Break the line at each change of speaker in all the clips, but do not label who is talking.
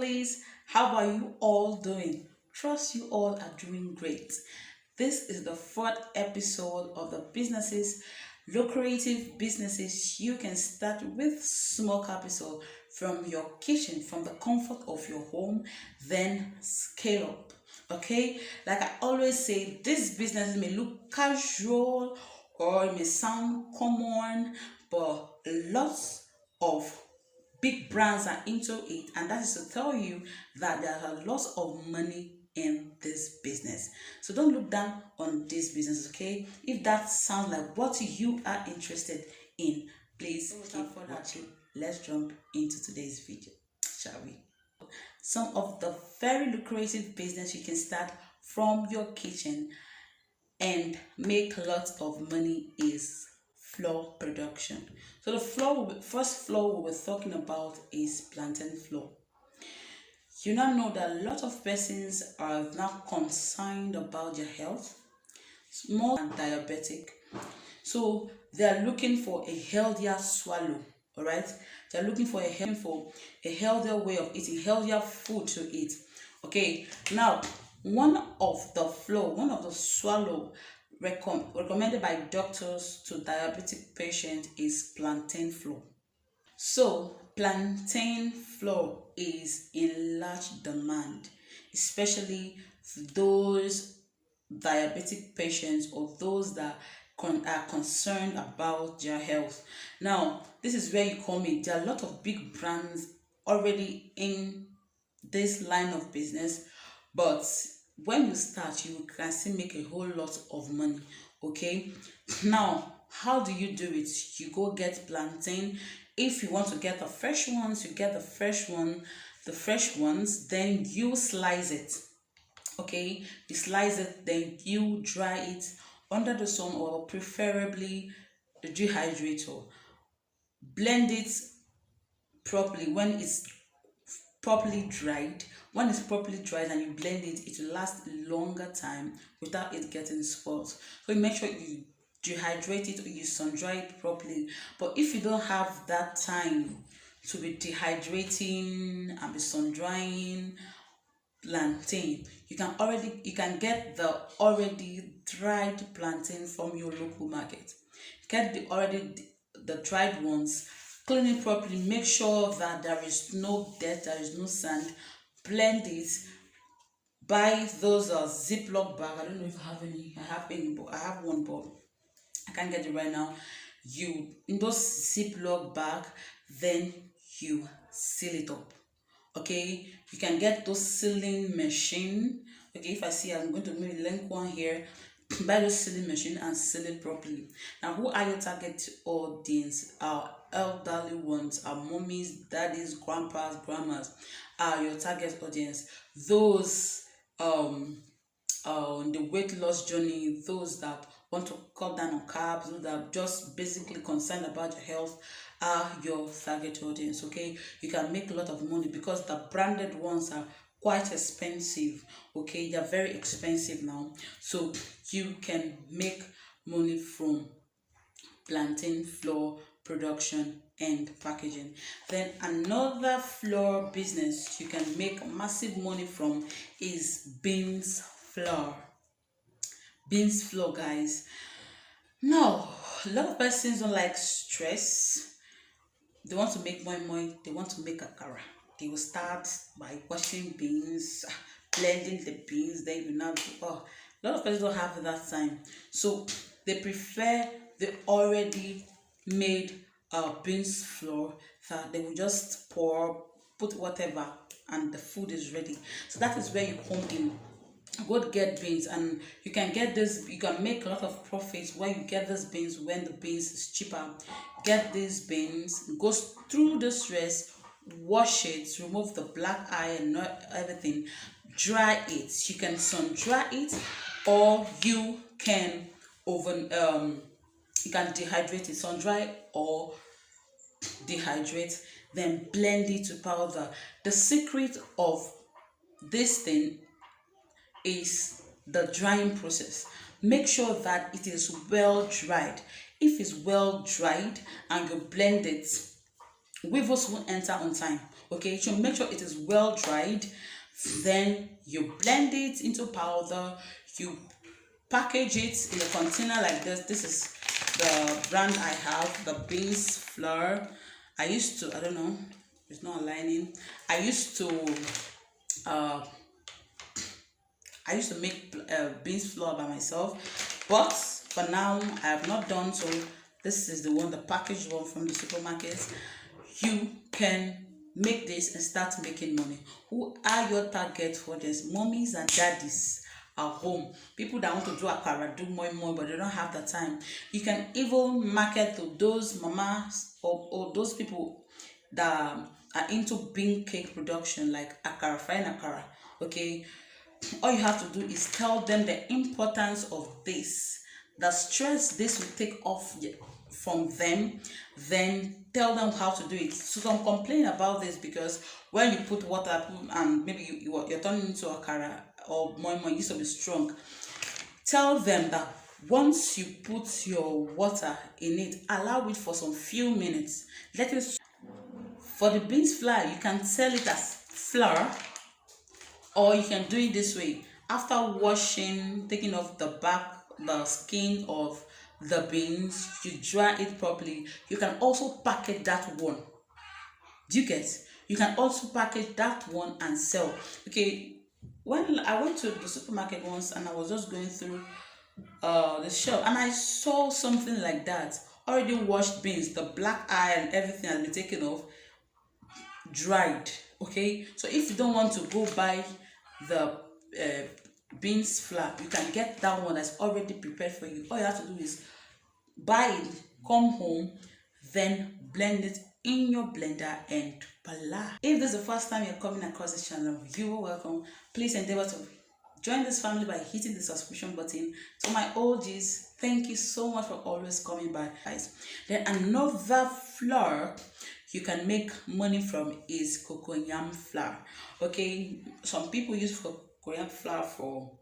Lovelies. How are you all doing? Trust you all are doing great. This is the fourth episode of the businesses, lucrative businesses you can start with small capital from your kitchen, from the comfort of your home, then scale up. Okay, like I always say, these businesses may look casual or it may sound common, but lots of big brands are into it, and that is to tell you that there are lots of money in this business. So don't look down on this business, okay? If that sounds like what you are interested in, please keep watching. Let's jump into today's video, shall we? Some of the very lucrative business you can start from your kitchen and make lots of money is flour production. So the first flour we're talking about is plantain flour. You now know that a lot of persons are now concerned about their health, more than diabetic. So they are looking for a healthier swallow. All right, they're looking for a healthier way of eating, healthier food to eat. Okay, now one of the swallow recommended by doctors to diabetic patients is plantain flour. So plantain flour is in large demand, especially for those diabetic patients or those that are concerned about their health. Now, this is where you come in. There are a lot of big brands already in this line of business, but when you start, you can still make a whole lot of money. Okay, now how do you do it? You go get plantain. If you want to get the fresh ones, you get the fresh ones, then you slice it. Okay, you slice it, then you dry it under the sun or preferably the dehydrator. Blend it properly. When it's properly dried and you blend it, it will last a longer time without it getting spoiled. So you make sure you dehydrate it or you sun dry it properly. But if you don't have that time to be dehydrating and be sun drying plantain, you can get the already dried plantain from your local market. Get the dried ones, clean it properly, make sure that there is no dirt, there is no sand, blend it. Buy those Ziploc bag. I don't know if I have any, but I have one, but I can't get it right now. You in those Ziploc bag, then you seal it up. Okay, you can get those sealing machine. Okay, if I see, I'm going to maybe link one here. Buy those sealing machine and seal it properly. Now, who are your target audience? Our elderly ones, our mommies, daddies, grandpas, grandmas are your target audience. Those on the weight loss journey, those that want to cut down on carbs, those that are just basically concerned about your health are your target audience. Okay, you can make a lot of money because the branded ones are quite expensive. Okay, they are very expensive now, so you can make money from plantain flour production and packaging. Then another flour business you can make massive money from is beans flour. Beans flour, guys. Now, a lot of persons don't like stress. They want to make more money. They want to make akara. They will start by washing beans, blending the beans. Then you now a lot of persons don't have that time, so they prefer the already made beans flour that they will just put whatever, and the food is ready. So that is where you come in. Go get beans, and you can get this. You can make a lot of profits when you get these beans when the beans is cheaper. Get these beans, go through the stress, wash it, remove the black eye and everything, dry it. You can sun dry it, or you can dehydrate it, sun dry or dehydrate, then blend it to powder. The secret of this thing is the drying process. Make sure that it is well dried. If it's well dried and you blend it, weevils won't enter on time. Okay, so make sure it is well dried. Then you blend it into powder. You package it in a container like this. This is the brand I have, the beans flour. I used to, I don't know, it's not aligning. I used to uh make beans flour by myself, but for now I have not done so. This is the one, the packaged one from the supermarket. You can make this and start making money. Who are your target for this? Mommies and daddies at home, people that want to do akara, do more, but they don't have the time. You can even market to those mamas or those people that are into bean cake production, like akara, frying akara. Okay, all you have to do is tell them the importance of this, the stress this will take off from them. Then tell them how to do it. So some complain about this because when you put water and maybe you're turning into akara or more used to be strong. Tell them that once you put your water in it, allow it for some few minutes. Let it. For the beans flour, you can sell it as flour, or you can do it this way. After washing, taking off the skin of the beans, you dry it properly. You can also package that one. Do you get? You can also package that one and sell. Okay, when I went to the supermarket once and I was just going through the shelf and I saw something like that. Already washed beans, the black eye and everything has been taken off, dried. Okay, so if you don't want to go buy the beans flour, you can get that one that's already prepared for you. All you have to do is buy it, come home, then blend it in your blender and voila. If this is the first time you're coming across this channel, you are welcome. Please endeavor to join this family by hitting the subscription button. To my OGs, thank you so much for always coming by, guys. Then another flour you can make money from is cocoyam flour. Okay, some people use cocoyam flour for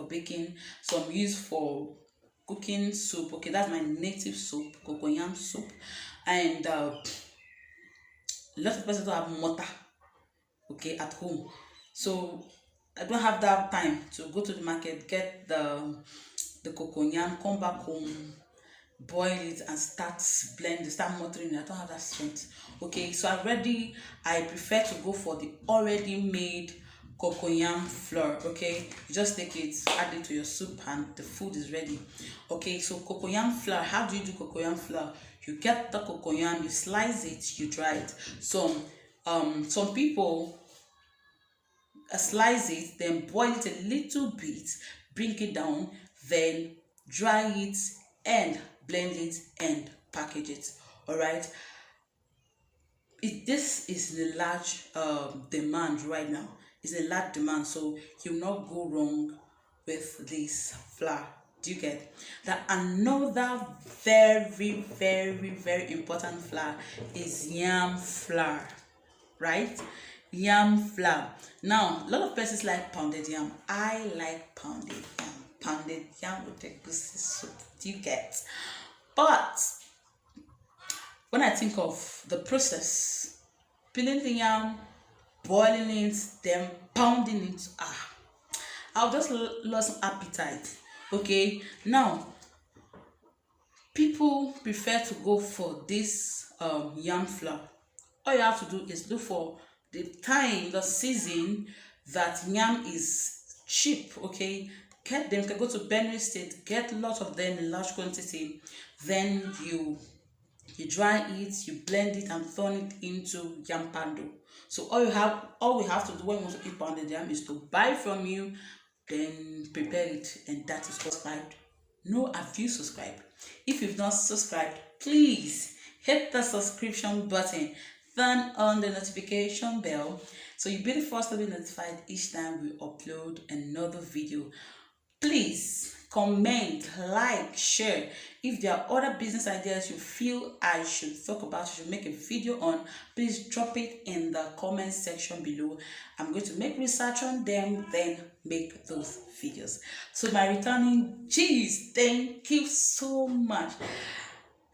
baking, some use for cooking soup. Okay, that's my native soup, cocoyam soup. And a lot of people don't have mortar, okay, at home, so I don't have that time to go to the market, get the cocoyam, come back home, boil it and start motoring it. I don't have that strength. Okay, so I prefer to go for the already made cocoyam flour. Okay, you just take it, add it to your soup and the food is ready. Okay, so cocoyam flour, how do you do cocoyam flour? You get the cocoyam, you slice it, you dry it. Some people slice it, then boil it a little bit, bring it down, then dry it and blend it and package it. All right, this is in a large demand right now. It's a large demand, so you'll not go wrong with this flour. Do you get that? Another very, very, very important flour is yam flour, right? Yam flour. Now, a lot of persons like pounded yam. I like pounded yam. Pounded yam with a goosey soup. Do you get? But when I think of the process, peeling the yam, boiling it, then pounding it, I'll just lost appetite. Okay, now people prefer to go for this yam flour. All you have to do is look for the time, the season that yam is cheap. Okay, get them. You can go to Benue State, get lots of them in large quantity. Then you dry it, you blend it and turn it into yam pando. So all we have to do when we want to eat pounded yam is to buy from you, then prepare it, and that is subscribed. No, have you subscribed? If you've not subscribed, please hit the subscription button, turn on the notification bell so you'll be the first to be notified each time we upload another video. Please comment, like, share. If there are other business ideas you feel I should talk about, you should make a video on, please drop it in the comment section below. I'm going to make research on them, then make those videos. So my returning G's, thank you so much.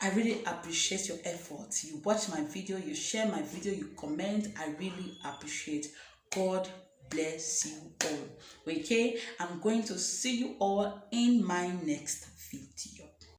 I really appreciate your efforts. You watch my video, you share my video, you comment. I really appreciate. God bless you all. Okay, I'm going to see you all in my next video.